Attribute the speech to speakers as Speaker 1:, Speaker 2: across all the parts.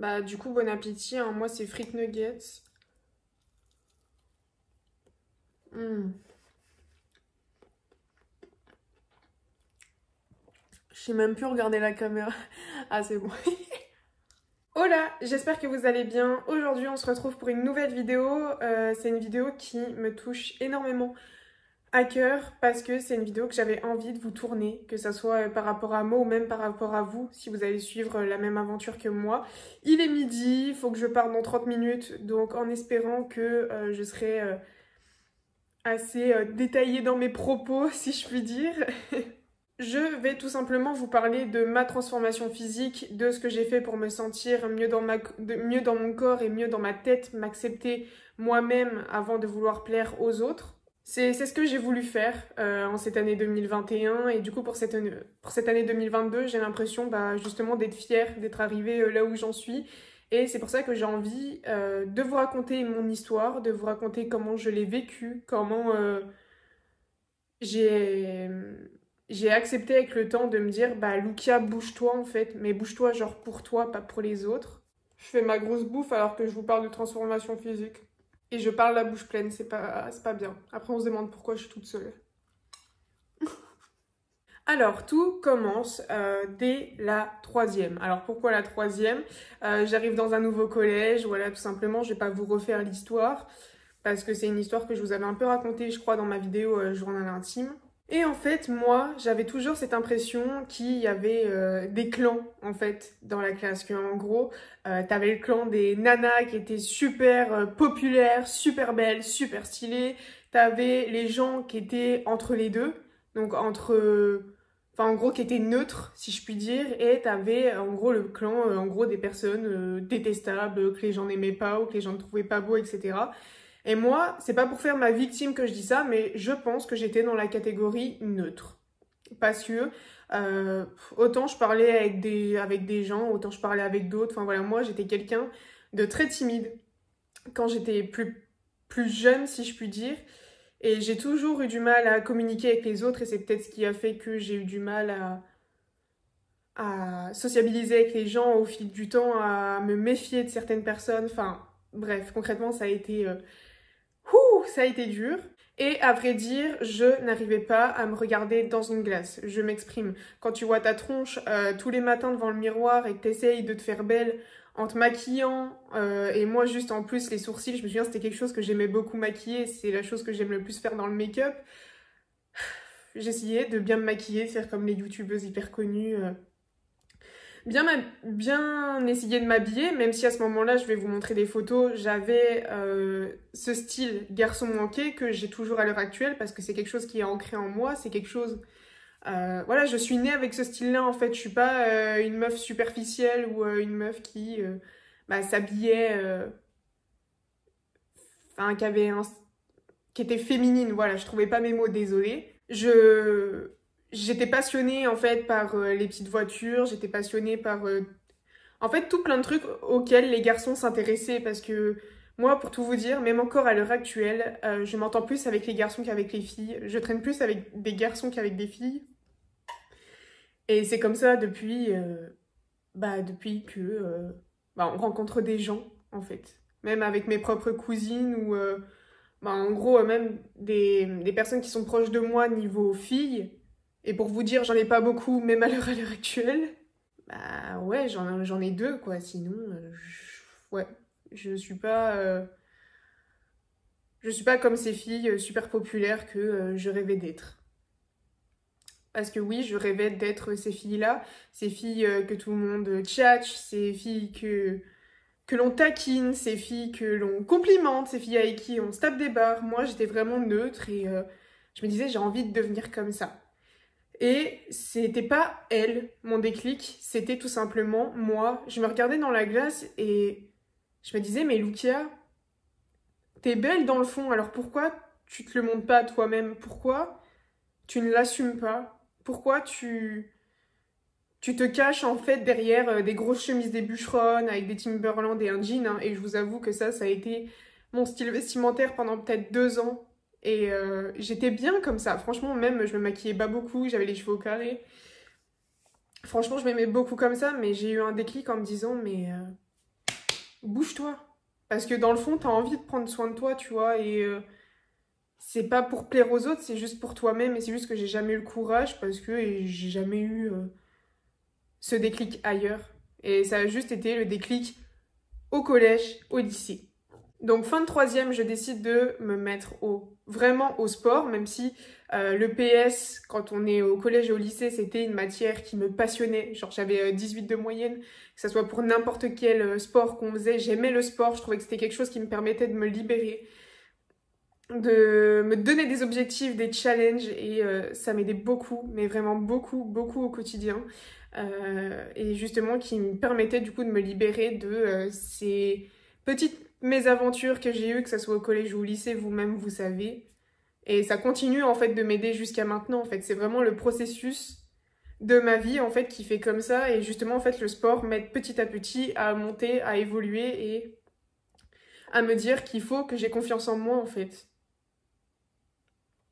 Speaker 1: Bah du coup bon appétit, hein. Moi c'est frites nuggets. Hmm. Je sais même plus regarder la caméra. Ah c'est bon. Hola, j'espère que vous allez bien. Aujourd'hui on se retrouve pour une nouvelle vidéo. C'est une vidéo qui me touche énormément à cœur parce que c'est une vidéo que j'avais envie de vous tourner, que ça soit par rapport à moi ou même par rapport à vous, si vous allez suivre la même aventure que moi. Il est midi, il faut que je parte dans 30 minutes, donc en espérant que je serai assez détaillée dans mes propos, si je puis dire. Je vais tout simplement vous parler de ma transformation physique, de ce que j'ai fait pour me sentir mieux mieux dans mon corps et mieux dans ma tête, m'accepter moi-même avant de vouloir plaire aux autres. C'est ce que j'ai voulu faire en cette année 2021 et du coup pour cette année 2022 j'ai l'impression bah, justement d'être fière d'être arrivée là où j'en suis et c'est pour ça que j'ai envie de vous raconter mon histoire, de vous raconter comment je l'ai vécu, comment j'ai j'ai accepté avec le temps de me dire bah Lucia bouge-toi en fait, mais bouge-toi genre pour toi, pas pour les autres. Je fais ma grosse bouffe alors que je vous parle de transformation physique. Et je parle la bouche pleine, c'est pas bien. Après, on se demande pourquoi je suis toute seule. Alors, tout commence dès la troisième. Alors, pourquoi la troisième? J'arrive dans un nouveau collège, voilà, tout simplement. Je vais pas vous refaire l'histoire, parce que c'est une histoire que je vous avais un peu racontée, je crois, dans ma vidéo Journal intime. Et en fait, moi, j'avais toujours cette impression qu'il y avait des clans, en fait, dans la classe. En gros, t'avais le clan des nanas qui étaient super populaires, super belles, super stylées. T'avais les gens qui étaient entre les deux, donc enfin, en gros, qui étaient neutres, si je puis dire. Et t'avais, en gros, le clan, en gros, des personnes détestables, que les gens n'aimaient pas ou que les gens ne trouvaient pas beau, etc. Et moi, c'est pas pour faire ma victime que je dis ça, mais je pense que j'étais dans la catégorie neutre. Parce que euh, autant je parlais avec des gens, autant je parlais avec d'autres. Enfin voilà, moi j'étais quelqu'un de très timide quand j'étais plus jeune, si je puis dire. Et j'ai toujours eu du mal à communiquer avec les autres et c'est peut-être ce qui a fait que j'ai eu du mal à sociabiliser avec les gens au fil du temps, à me méfier de certaines personnes. Enfin bref, concrètement ça a été dur. Et à vrai dire, je n'arrivais pas à me regarder dans une glace. Je m'exprime. Quand tu vois ta tronche tous les matins devant le miroir et que t'essayes de te faire belle en te maquillant, et moi juste en plus les sourcils, je me souviens c'était quelque chose que j'aimais beaucoup maquiller, c'est la chose que j'aime le plus faire dans le make-up. J'essayais de bien me maquiller, de faire comme les youtubeuses hyper connues, bien essayer de m'habiller, même si à ce moment-là, je vais vous montrer des photos, j'avais ce style garçon manqué que j'ai toujours à l'heure actuelle parce que c'est quelque chose qui est ancré en moi, c'est quelque chose... voilà, je suis née avec ce style-là en fait, je suis pas une meuf superficielle ou une meuf qui bah, s'habillait, enfin qui était féminine, voilà, je trouvais pas mes mots, désolée. J'étais passionnée en fait par les petites voitures, j'étais passionnée par en fait tout plein de trucs auxquels les garçons s'intéressaient parce que moi pour tout vous dire, même encore à l'heure actuelle, je m'entends plus avec les garçons qu'avec les filles, je traîne plus avec des garçons qu'avec des filles et c'est comme ça depuis que bah, on rencontre des gens en fait, même avec mes propres cousines ou bah, en gros, même des personnes qui sont proches de moi niveau filles. Et pour vous dire, j'en ai pas beaucoup, même à l'heure actuelle. Bah ouais, j'en ai deux, quoi. Sinon, ouais, je suis pas, je suis pas comme ces filles super populaires que je rêvais d'être. Parce que oui, je rêvais d'être ces filles-là, ces filles que tout le monde tchatche, ces filles que l'on taquine, ces filles que l'on complimente, ces filles avec qui on se tape des barres. Moi, j'étais vraiment neutre et je me disais, j'ai envie de devenir comme ça. Et c'était pas elle, mon déclic, c'était tout simplement moi. Je me regardais dans la glace et je me disais, mais Lucia, t'es belle dans le fond, alors pourquoi tu te le montres pas toi-même? Pourquoi tu ne l'assumes pas? Pourquoi tu te caches en fait derrière des grosses chemises des bûcheronnes avec des Timberland et un jean, hein, et je vous avoue que ça a été mon style vestimentaire pendant peut-être 2 ans. Et j'étais bien comme ça. Franchement, même, je me maquillais pas beaucoup, j'avais les cheveux au carré. Franchement, je m'aimais beaucoup comme ça, mais j'ai eu un déclic en me disant, mais bouge-toi. Parce que dans le fond, t'as envie de prendre soin de toi, tu vois, et c'est pas pour plaire aux autres, c'est juste pour toi-même, et c'est juste que j'ai jamais eu le courage parce que j'ai jamais eu ce déclic ailleurs. Et ça a juste été le déclic au collège, au lycée. Donc fin de troisième, je décide de me mettre vraiment au sport, même si le PS, quand on est au collège et au lycée, c'était une matière qui me passionnait. Genre j'avais 18 de moyenne, que ce soit pour n'importe quel sport qu'on faisait. J'aimais le sport, je trouvais que c'était quelque chose qui me permettait de me libérer, de me donner des objectifs, des challenges, et ça m'aidait beaucoup, mais vraiment beaucoup, beaucoup au quotidien. Et justement qui me permettait du coup de me libérer de ces petites mésaventures que j'ai eues, que ce soit au collège ou au lycée, vous-même vous savez. Et ça continue en fait de m'aider jusqu'à maintenant en fait. C'est vraiment le processus de ma vie en fait qui fait comme ça, et justement en fait le sport m'aide petit à petit à monter, à évoluer et à me dire qu'il faut que j'ai confiance en moi en fait.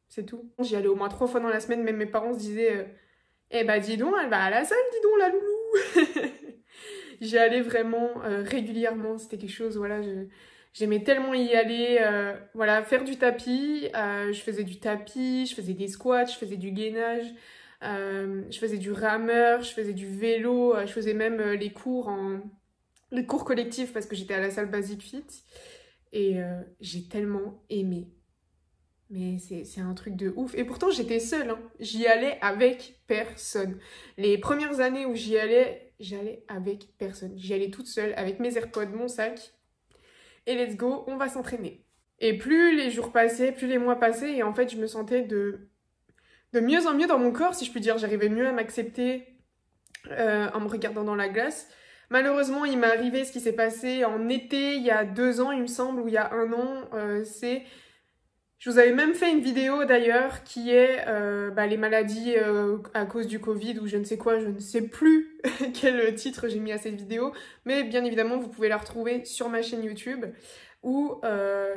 Speaker 1: C'est tout. J'y allais au moins 3 fois dans la semaine, même mes parents se disaient eh bah dis donc, elle va à la salle, dis donc la loulou. J'y allais vraiment régulièrement, c'était quelque chose, voilà, j'aimais tellement y aller, voilà, faire du tapis, je faisais du tapis, je faisais des squats, je faisais du gainage, je faisais du rameur, je faisais du vélo, je faisais même les cours collectifs parce que j'étais à la salle Basic Fit, et j'ai tellement aimé. Mais c'est un truc de ouf. Et pourtant, j'étais seule, hein. J'y allais avec personne. Les premières années où j'allais avec personne. J'y allais toute seule, avec mes AirPods, mon sac. Et let's go, on va s'entraîner. Et plus les jours passaient, plus les mois passaient, et en fait, je me sentais de mieux en mieux dans mon corps, si je puis dire. J'arrivais mieux à m'accepter en me regardant dans la glace. Malheureusement, il m'est arrivé ce qui s'est passé en été, il y a 2 ans, il me semble, ou il y a 1 an. Je vous avais même fait une vidéo d'ailleurs qui est les maladies à cause du Covid ou je ne sais quoi, je ne sais plus quel titre j'ai mis à cette vidéo, mais bien évidemment vous pouvez la retrouver sur ma chaîne YouTube où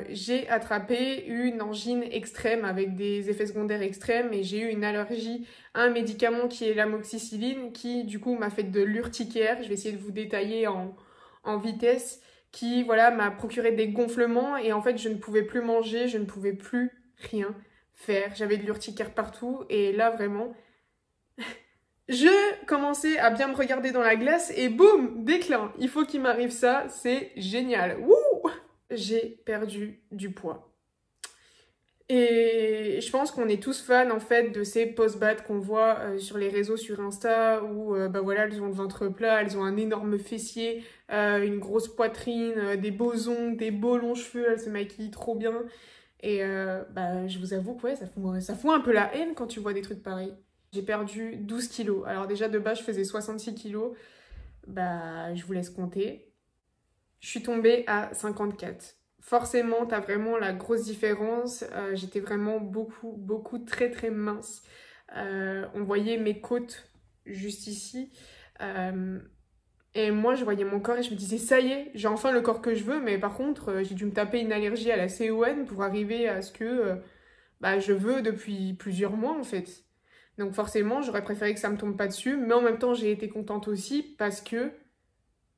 Speaker 1: j'ai attrapé une angine extrême avec des effets secondaires extrêmes, et j'ai eu une allergie à un médicament qui est l'amoxicilline qui du coup m'a fait de l'urticaire. Je vais essayer de vous détailler en vitesse, qui voilà m'a procuré des gonflements, et en fait je ne pouvais plus manger, je ne pouvais plus rien faire. J'avais de l'urticaire partout, et là vraiment je commençais à bien me regarder dans la glace et boum, déclin. Il faut qu'il m'arrive ça, c'est génial. Wouh! J'ai perdu du poids. Et je pense qu'on est tous fans en fait de ces post-bad qu'on voit sur les réseaux, sur Insta, où bah voilà, elles ont le ventre plat, elles ont un énorme fessier, une grosse poitrine, des beaux ongles, des beaux longs cheveux, elles se maquillent trop bien. Et bah je vous avoue que ouais, ça fout un peu la haine quand tu vois des trucs pareils. J'ai perdu 12 kilos. Alors déjà de base je faisais 66 kilos, bah je vous laisse compter. Je suis tombée à 54. Forcément, t'as vraiment la grosse différence. J'étais vraiment beaucoup, beaucoup, très, très mince. On voyait mes côtes juste ici. Et moi, je voyais mon corps et je me disais, ça y est, j'ai enfin le corps que je veux. Mais par contre, j'ai dû me taper une allergie à la CON pour arriver à ce que je veux depuis plusieurs mois, en fait. Donc forcément, j'aurais préféré que ça me tombe pas dessus. Mais en même temps, j'ai été contente aussi parce que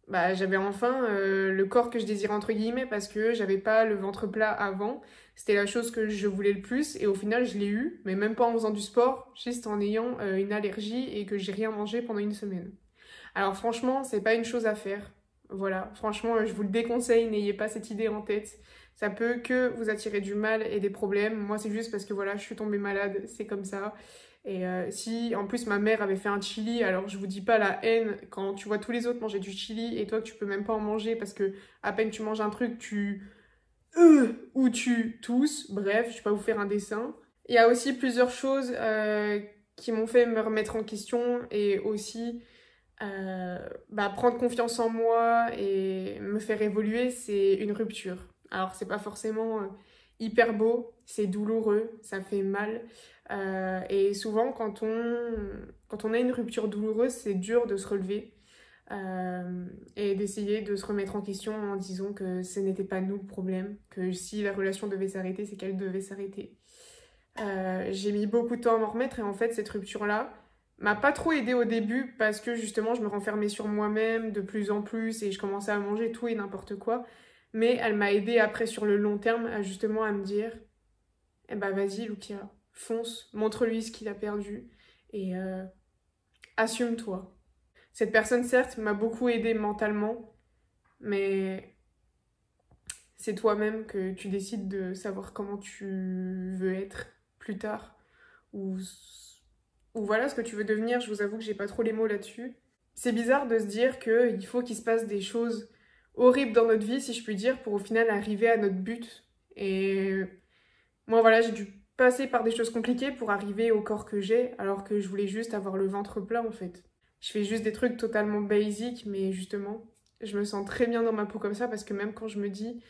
Speaker 1: j'avais enfin le corps que je désirais entre guillemets, parce que j'avais pas le ventre plat avant. C'était la chose que je voulais le plus, et au final je l'ai eu, mais même pas en faisant du sport, juste en ayant une allergie et que j'ai rien mangé pendant une semaine. Alors franchement, c'est pas une chose à faire. Voilà, franchement, je vous le déconseille, n'ayez pas cette idée en tête. Ça peut que vous attirer du mal et des problèmes. Moi, c'est juste parce que voilà, je suis tombée malade, c'est comme ça. Et si en plus ma mère avait fait un chili, alors je vous dis pas la haine quand tu vois tous les autres manger du chili et toi que tu peux même pas en manger parce que à peine tu manges un truc, ou tu tousses. Bref, je vais pas vous faire un dessin. Il y a aussi plusieurs choses qui m'ont fait me remettre en question, et aussi prendre confiance en moi et me faire évoluer, c'est une rupture. Alors c'est pas forcément hyper beau, c'est douloureux, ça fait mal. Et souvent quand on a une rupture douloureuse, c'est dur de se relever et d'essayer de se remettre en question en disant que ce n'était pas nous le problème, que si la relation devait s'arrêter, c'est qu'elle devait s'arrêter. J'ai mis beaucoup de temps à m'en remettre, et en fait cette rupture-là, m'a pas trop aidée au début parce que justement je me renfermais sur moi-même de plus en plus et je commençais à manger tout et n'importe quoi. Mais elle m'a aidée après sur le long terme à justement à me dire, eh ben vas-y Lucia, fonce, montre-lui ce qu'il a perdu et assume-toi. Cette personne certes m'a beaucoup aidée mentalement, mais c'est toi-même que tu décides de savoir comment tu veux être plus tard ou, ou voilà ce que tu veux devenir. Je vous avoue que j'ai pas trop les mots là-dessus. C'est bizarre de se dire qu'il faut qu'il se passe des choses horribles dans notre vie, si je puis dire, pour au final arriver à notre but. Et moi, voilà, j'ai dû passer par des choses compliquées pour arriver au corps que j'ai, alors que je voulais juste avoir le ventre plein, en fait. Je fais juste des trucs totalement basiques, mais justement, je me sens très bien dans ma peau comme ça, parce que même quand je me dis,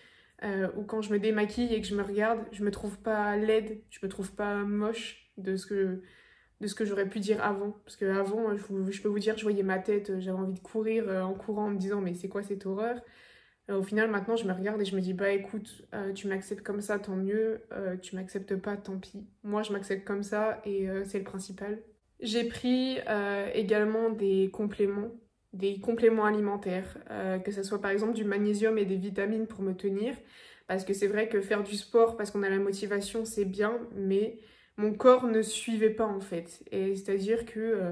Speaker 1: ou quand je me démaquille et que je me regarde, je me trouve pas laide, je me trouve pas moche de ce que j'aurais pu dire avant. Parce qu'avant, je peux vous dire, je voyais ma tête, j'avais envie de courir en courant en me disant, mais c'est quoi cette horreur? Au final, maintenant, je me regarde et je me dis, bah écoute, tu m'acceptes comme ça, tant mieux. Tu m'acceptes pas, tant pis. Moi, je m'accepte comme ça et c'est le principal. J'ai pris également des compléments alimentaires, que ce soit par exemple du magnésium et des vitamines pour me tenir. Parce que c'est vrai que faire du sport parce qu'on a la motivation, c'est bien, mais mon corps ne suivait pas en fait. Et c'est-à-dire que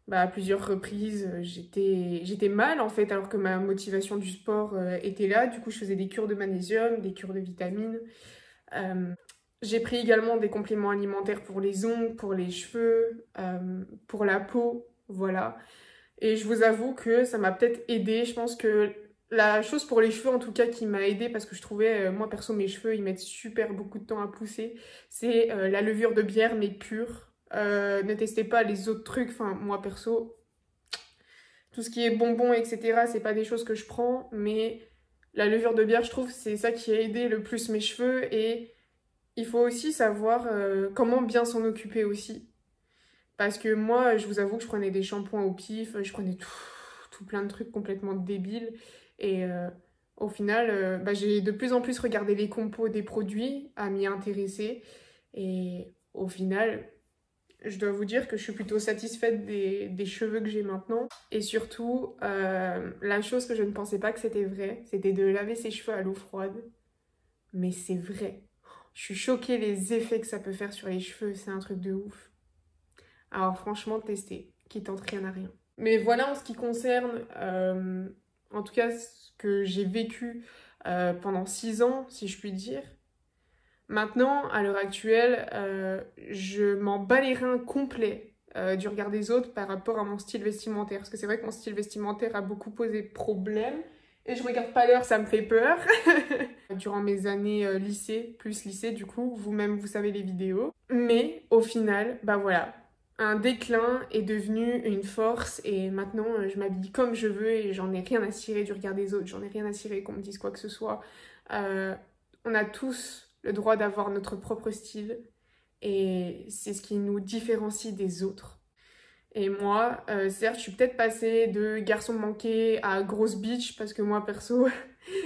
Speaker 1: bah, à plusieurs reprises, j'étais mal en fait, alors que ma motivation du sport était là. Du coup, je faisais des cures de magnésium, des cures de vitamines. Euh, j'ai pris également des compléments alimentaires pour les ongles, pour les cheveux, pour la peau, voilà. Et je vous avoue que ça m'a peut-être aidé. Je pense que la chose pour les cheveux, en tout cas, qui m'a aidé, parce que je trouvais, moi perso, mes cheveux, ils mettent super beaucoup de temps à pousser, c'est la levure de bière, mais pure. Ne testez pas les autres trucs. Enfin, moi perso, tout ce qui est bonbons, etc., c'est pas des choses que je prends, mais la levure de bière, je trouve, c'est ça qui a aidé le plus mes cheveux. Et il faut aussi savoir comment bien s'en occuper aussi. Parce que moi, je vous avoue que je prenais des shampoings au pif, je prenais tout plein de trucs complètement débiles. Et au final, bah, j'ai de plus en plus regardé les compos des produits, à m'y intéresser. Et au final, je dois vous dire que je suis plutôt satisfaite des cheveux que j'ai maintenant. Et surtout, la chose que je ne pensais pas que c'était vrai, c'était de laver ses cheveux à l'eau froide. Mais c'est vrai. Je suis choquée les effets que ça peut faire sur les cheveux, c'est un truc de ouf. Alors franchement, testez, qui tente rien à rien. Mais voilà en ce qui concerne, en tout cas, ce que j'ai vécu pendant 6 ans, si je puis dire. Maintenant, à l'heure actuelle, je m'en bats les reins complets du regard des autres par rapport à mon style vestimentaire. Parce que c'est vrai que mon style vestimentaire a beaucoup posé problème. Et je regarde pas l'heure, ça me fait peur. Durant mes années lycée, plus lycée du coup, vous-même vous savez les vidéos. Mais au final, bah voilà, un déclin est devenu une force et maintenant je m'habille comme je veux et j'en ai rien à cirer du regard des autres, j'en ai rien à cirer qu'on me dise quoi que ce soit. On a tous le droit d'avoir notre propre style et c'est ce qui nous différencie des autres. Et moi, certes, je suis peut-être passée de garçon manqué à grosse bitch parce que moi, perso,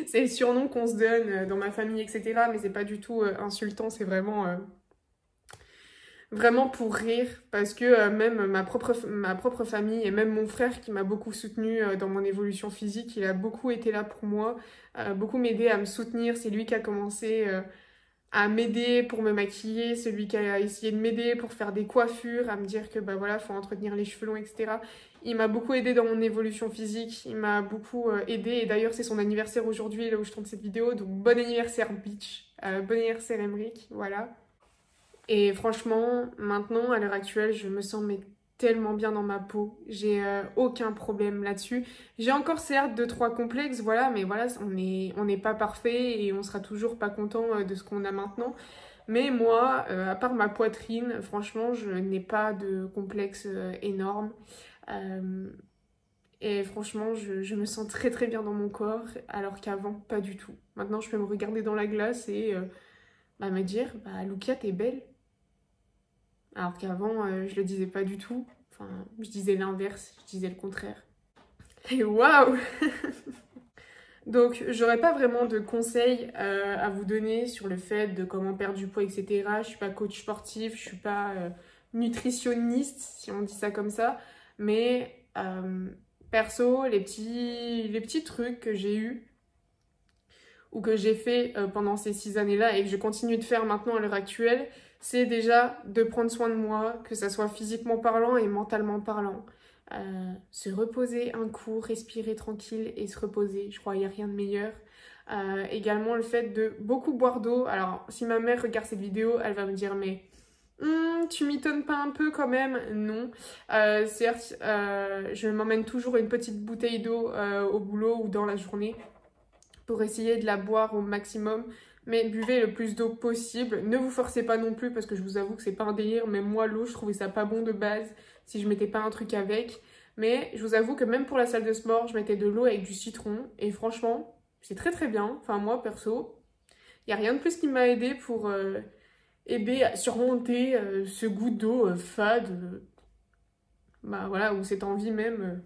Speaker 1: c'est le surnom qu'on se donne dans ma famille, etc. Mais c'est pas du tout insultant, c'est vraiment pour rire parce que même ma propre famille et même mon frère qui m'a beaucoup soutenue dans mon évolution physique, il a beaucoup été là pour moi, beaucoup m'aider à me soutenir. C'est lui qui a commencé à m'aider pour me maquiller, celui qui a essayé de m'aider pour faire des coiffures, à me dire que bah voilà, faut entretenir les cheveux longs, etc. Il m'a beaucoup aidé dans mon évolution physique, il m'a beaucoup aidé et d'ailleurs c'est son anniversaire aujourd'hui là où je tourne cette vidéo, donc bon anniversaire Bitch, bon anniversaire Emric, voilà. Et franchement, maintenant, à l'heure actuelle, je me sens mais tellement bien dans ma peau. J'ai aucun problème là-dessus. J'ai encore certes 2-3 complexes, voilà, mais voilà, on n'est pas parfait et on sera toujours pas content de ce qu'on a maintenant. Mais moi, à part ma poitrine, franchement, je n'ai pas de complexe énorme. Euh, et franchement, je me sens très très bien dans mon corps, alors qu'avant, pas du tout. Maintenant, je peux me regarder dans la glace et bah, me dire, bah, Lucia, t'es belle. Alors qu'avant, je le disais pas du tout. Enfin, je disais l'inverse, je disais le contraire. Et waouh! Donc, j'aurais pas vraiment de conseils à vous donner sur le fait de comment perdre du poids, etc. Je suis pas coach sportif, je suis pas nutritionniste, si on dit ça comme ça, mais perso, les petits trucs que j'ai eus ou que j'ai fait pendant ces 6 années-là et que je continue de faire maintenant à l'heure actuelle, c'est déjà de prendre soin de moi, que ça soit physiquement parlant et mentalement parlant. Se reposer un coup, respirer tranquille et se reposer, je crois qu'il n'y a rien de meilleur. Également le fait de beaucoup boire d'eau. Alors si ma mère regarde cette vidéo, elle va me dire mais tu m'étonnes pas un peu quand même? Non. Certes, je m'emmène toujours une petite bouteille d'eau au boulot ou dans la journée pour essayer de la boire au maximum. Mais buvez le plus d'eau possible. Ne vous forcez pas non plus parce que je vous avoue que c'est pas un délire. Mais moi, l'eau, je trouvais ça pas bon de base si je mettais pas un truc avec. Mais je vous avoue que même pour la salle de sport, je mettais de l'eau avec du citron. Et franchement, c'est très très bien. Enfin, moi, perso, il n'y a rien de plus qui m'a aidé pour aider à surmonter ce goût d'eau fade. Bah voilà, ou cette envie même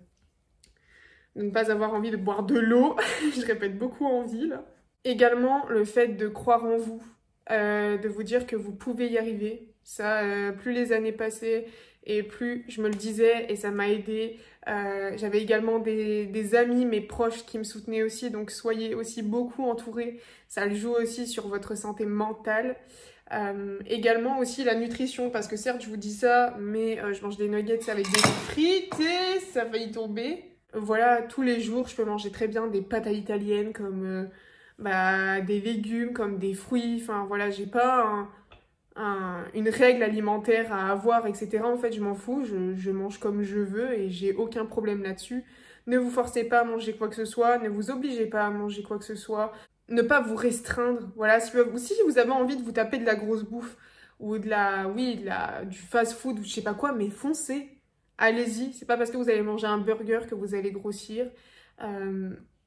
Speaker 1: de ne pas avoir envie de boire de l'eau. Je répète beaucoup envie là. Également, le fait de croire en vous, de vous dire que vous pouvez y arriver. Ça, plus les années passaient et plus je me le disais et ça m'a aidé. J'avais également des amis, mes proches qui me soutenaient aussi, donc soyez aussi beaucoup entourés. Ça le joue aussi sur votre santé mentale. Également aussi la nutrition, parce que certes je vous dis ça, mais je mange des nuggets avec des frites et ça a failli tomber. Voilà, tous les jours je peux manger très bien des pâtes à l'italienne comme des légumes, comme des fruits. Enfin voilà, j'ai pas une règle alimentaire à avoir, etc. En fait, je m'en fous, je mange comme je veux et j'ai aucun problème là-dessus. Ne vous forcez pas à manger quoi que ce soit, ne vous obligez pas à manger quoi que ce soit, ne pas vous restreindre. Voilà, si vous avez envie de vous taper de la grosse bouffe ou du fast-food ou je sais pas quoi, mais foncez, allez-y. C'est pas parce que vous allez manger un burger que vous allez grossir.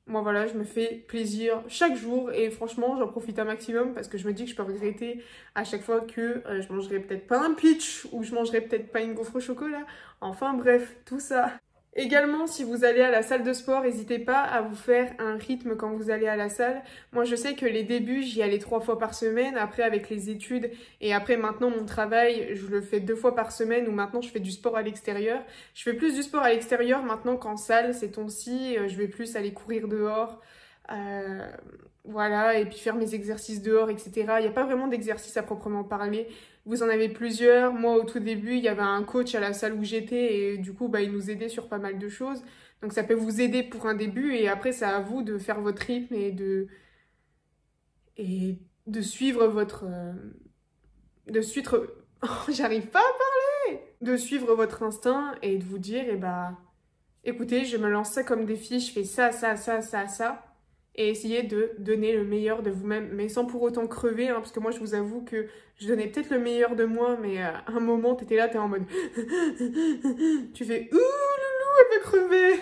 Speaker 1: Moi voilà, je me fais plaisir chaque jour et franchement j'en profite un maximum parce que je me dis que je peux regretter à chaque fois que je mangerai peut-être pas un peach ou je mangerai peut-être pas une gaufre au chocolat. Enfin bref, tout ça. Également, si vous allez à la salle de sport, n'hésitez pas à vous faire un rythme quand vous allez à la salle. Moi, je sais que les débuts, j'y allais 3 fois par semaine. Après, avec les études et après maintenant mon travail, je le fais 2 fois par semaine ou maintenant je fais du sport à l'extérieur. Je fais plus du sport à l'extérieur maintenant qu'en salle, ces temps-ci. Je vais plus aller courir dehors. Voilà, et puis faire mes exercices dehors, etc. Il n'y a pas vraiment d'exercice à proprement parler. Vous en avez plusieurs. Moi, au tout début, il y avait un coach à la salle où j'étais et du coup, il nous aidait sur pas mal de choses. Donc, ça peut vous aider pour un début et après, c'est à vous de faire votre rythme et de suivre votre... de suivre... J'arrive pas à parler! De suivre votre instinct et de vous dire, écoutez, je me lance ça comme défi, je fais ça, ça, ça, ça, ça. Et essayer de donner le meilleur de vous-même, mais sans pour autant crever, hein, parce que moi je vous avoue que je donnais peut-être le meilleur de moi, mais à un moment t'étais là, t'es en mode tu fais ouh loulou, elle va crever.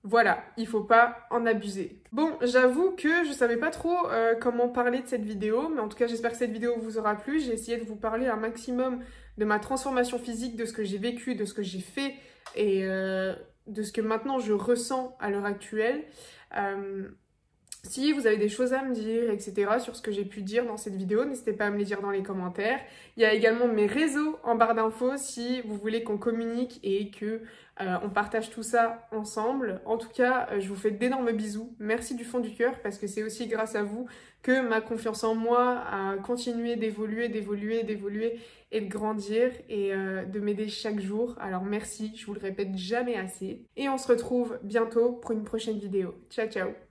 Speaker 1: Voilà, il faut pas en abuser. Bon, j'avoue que je savais pas trop comment parler de cette vidéo, mais en tout cas j'espère que cette vidéo vous aura plu. J'ai essayé de vous parler un maximum de ma transformation physique, de ce que j'ai vécu, de ce que j'ai fait et de ce que maintenant je ressens à l'heure actuelle. Si vous avez des choses à me dire, etc. sur ce que j'ai pu dire dans cette vidéo, n'hésitez pas à me les dire dans les commentaires. Il y a également mes réseaux en barre d'infos si vous voulez qu'on communique et que on partage tout ça ensemble. En tout cas, je vous fais d'énormes bisous. Merci du fond du cœur parce que c'est aussi grâce à vous que ma confiance en moi a continué d'évoluer, d'évoluer, d'évoluer et de grandir et de m'aider chaque jour. Alors merci, je vous le répète jamais assez. Et on se retrouve bientôt pour une prochaine vidéo. Ciao, ciao!